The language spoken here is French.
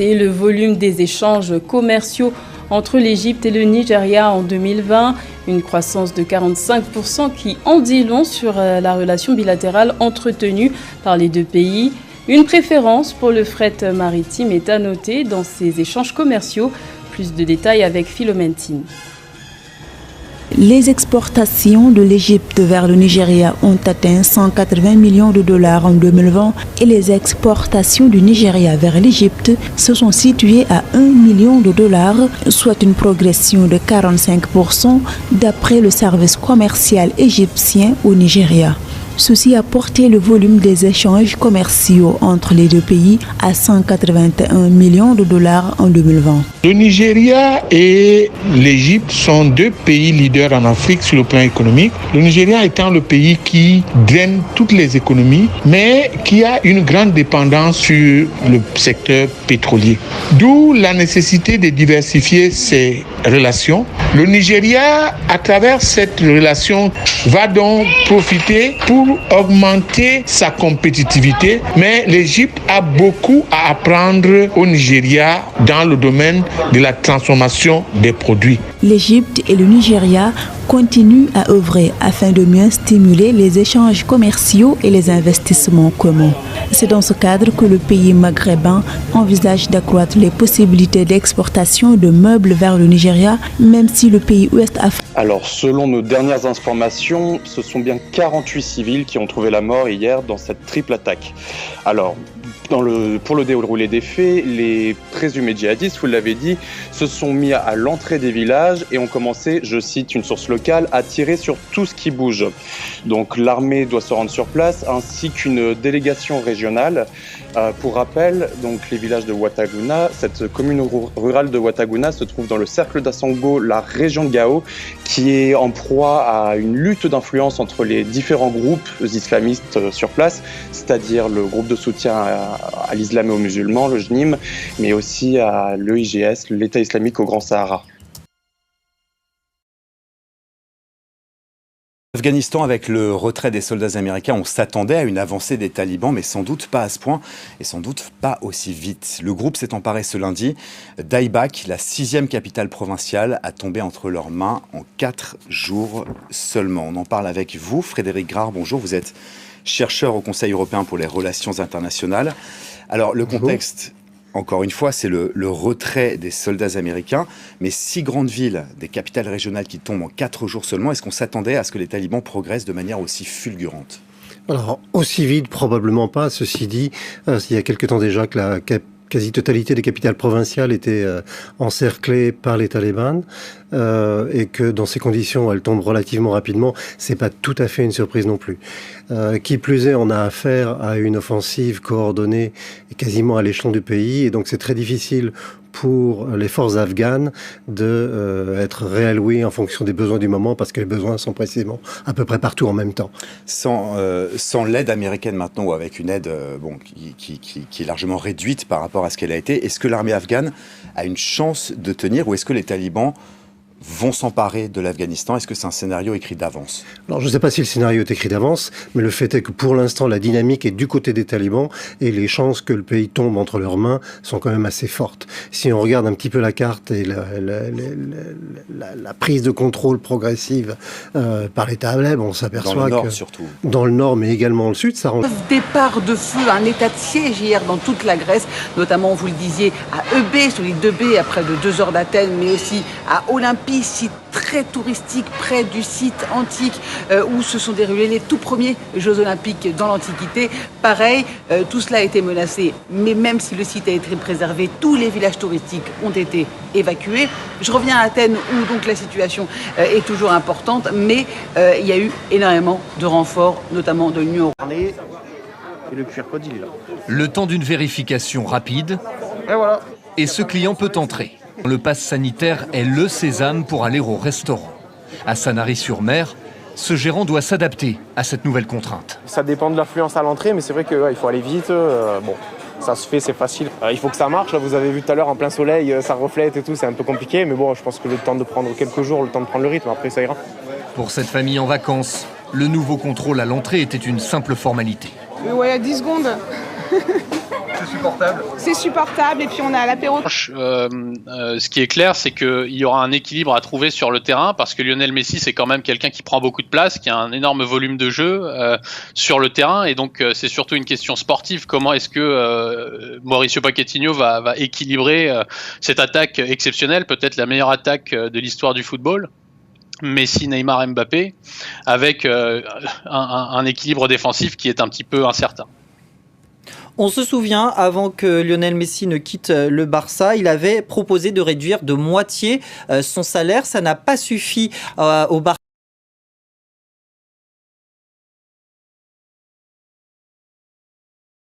augmenté le volume des échanges commerciaux entre l'Égypte et le Nigeria en 2020, une croissance de 45% qui en dit long sur la relation bilatérale entretenue par les deux pays. Une préférence pour le fret maritime est à noter dans ces échanges commerciaux. Plus de détails avec Philomène Tine. Les exportations de l'Égypte vers le Nigeria ont atteint 180 millions de dollars en 2020 et les exportations du Nigeria vers l'Égypte se sont situées à 1 million de dollars, soit une progression de 45% d'après le service commercial égyptien au Nigeria. Ceci a porté le volume des échanges commerciaux entre les deux pays à 181 millions de dollars en 2020. Le Nigeria et l'Égypte sont deux pays leaders en Afrique sur le plan économique. Le Nigeria étant le pays qui draine toutes les économies, mais qui a une grande dépendance sur le secteur pétrolier. D'où la nécessité de diversifier ses relations. Le Nigeria, à travers cette relation, va donc profiter pour augmenter sa compétitivité, mais l'Égypte a beaucoup à apprendre au Nigeria dans le domaine de la transformation des produits. L'Égypte et le Nigeria continuent à œuvrer afin de mieux stimuler les échanges commerciaux et les investissements communs. C'est dans ce cadre que le pays maghrébin envisage d'accroître les possibilités d'exportation de meubles vers le Nigeria, même si le pays ouest africain. Alors, selon nos dernières informations, ce sont bien 48 civils qui ont trouvé la mort hier dans cette triple attaque. Alors, pour le déroulé des faits, les présumés djihadistes, vous l'avez dit, se sont mis à l'entrée des villages et ont commencé, je cite une source locale, à tirer sur tout ce qui bouge. Donc l'armée doit se rendre sur place, ainsi qu'une délégation régionale. Pour rappel, donc les villages de Ouattaguna, cette commune rurale de Ouattaguna se trouve dans le cercle d'Assango, la région de Gao, qui est en proie à une lutte d'influence entre les différents groupes islamistes sur place, c'est-à-dire le groupe de soutien à l'islam et aux musulmans, le JNIM, mais aussi à l'EIGS, l'État islamique au Grand Sahara. Afghanistan, avec le retrait des soldats américains, on s'attendait à une avancée des talibans, mais sans doute pas à ce point et sans doute pas aussi vite. Le groupe s'est emparé ce lundi d'Aibak, la 6e capitale provinciale, a tombé entre leurs mains en 4 jours seulement. On en parle avec vous, Frédéric Grard. Bonjour, vous êtes chercheur au Conseil européen pour les relations internationales. Alors, le contexte, encore une fois, c'est le retrait des soldats américains, mais 6 grandes villes, des capitales régionales qui tombent en 4 jours seulement, est-ce qu'on s'attendait à ce que les talibans progressent de manière aussi fulgurante ? Alors, aussi vite, probablement pas. Ceci dit, il y a quelque temps déjà que la quasi-totalité des capitales provinciales étaient encerclées par les talibans et que dans ces conditions, elles tombent relativement rapidement. C'est pas tout à fait une surprise non plus. Qui plus est, on a affaire à une offensive coordonnée quasiment à l'échelon du pays et donc c'est très difficile pour les forces afghanes de être réallouées en fonction des besoins du moment parce que les besoins sont précisément à peu près partout en même temps. Sans l'aide américaine maintenant, ou avec une aide qui est largement réduite par rapport à ce qu'elle a été, est-ce que l'armée afghane a une chance de tenir ou est-ce que les talibans vont s'emparer de l'Afghanistan? Est-ce que c'est un scénario écrit d'avance? Alors, je ne sais pas si le scénario est écrit d'avance, mais le fait est que pour l'instant, la dynamique est du côté des talibans et les chances que le pays tombe entre leurs mains sont quand même assez fortes. Si on regarde un petit peu la carte et la prise de contrôle progressive par les talibans, on s'aperçoit dans le nord, que surtout. Dans le nord, mais également le sud, ça rend... Départ de feu, un état de siège hier dans toute la Grèce, notamment, vous le disiez, à Eubée, sur l'île d'Eubée, à près de 2 heures d'Athènes, mais aussi à Olympie, site très touristique près du site antique où se sont déroulés les tout premiers Jeux Olympiques dans l'Antiquité. Pareil, tout cela a été menacé, mais même si le site a été préservé, tous les villages touristiques ont été évacués. Je reviens à Athènes où donc la situation est toujours importante, mais il y a eu énormément de renforts, notamment de l'Union européenne. Et le QR code, il est là. Le temps d'une vérification rapide, Et voilà. et ce client peut entrer. Le pass sanitaire est le sésame pour aller au restaurant. À Sanary-sur-Mer, ce gérant doit s'adapter à cette nouvelle contrainte. Ça dépend de l'affluence à l'entrée, mais c'est vrai qu'il faut aller vite. Bon, ça se fait, c'est facile. Il faut que ça marche. Là, vous avez vu tout à l'heure en plein soleil, ça reflète et tout, c'est un peu compliqué. Mais bon, je pense que le temps de prendre quelques jours, le temps de prendre le rythme, après ça ira. Pour cette famille en vacances, le nouveau contrôle à l'entrée était une simple formalité. Mais ouais, 10 secondes. supportable? C'est supportable et puis on a l'apéro. Ce qui est clair, c'est qu'il y aura un équilibre à trouver sur le terrain parce que Lionel Messi, c'est quand même quelqu'un qui prend beaucoup de place, qui a un énorme volume de jeu sur le terrain et donc c'est surtout une question sportive. Comment est-ce que Mauricio Pochettino va équilibrer cette attaque exceptionnelle, peut-être la meilleure attaque de l'histoire du football, Messi, Neymar, Mbappé, avec un équilibre défensif qui est un petit peu incertain. On se souvient, avant que Lionel Messi ne quitte le Barça, il avait proposé de réduire de moitié son salaire. Ça n'a pas suffi au Barça.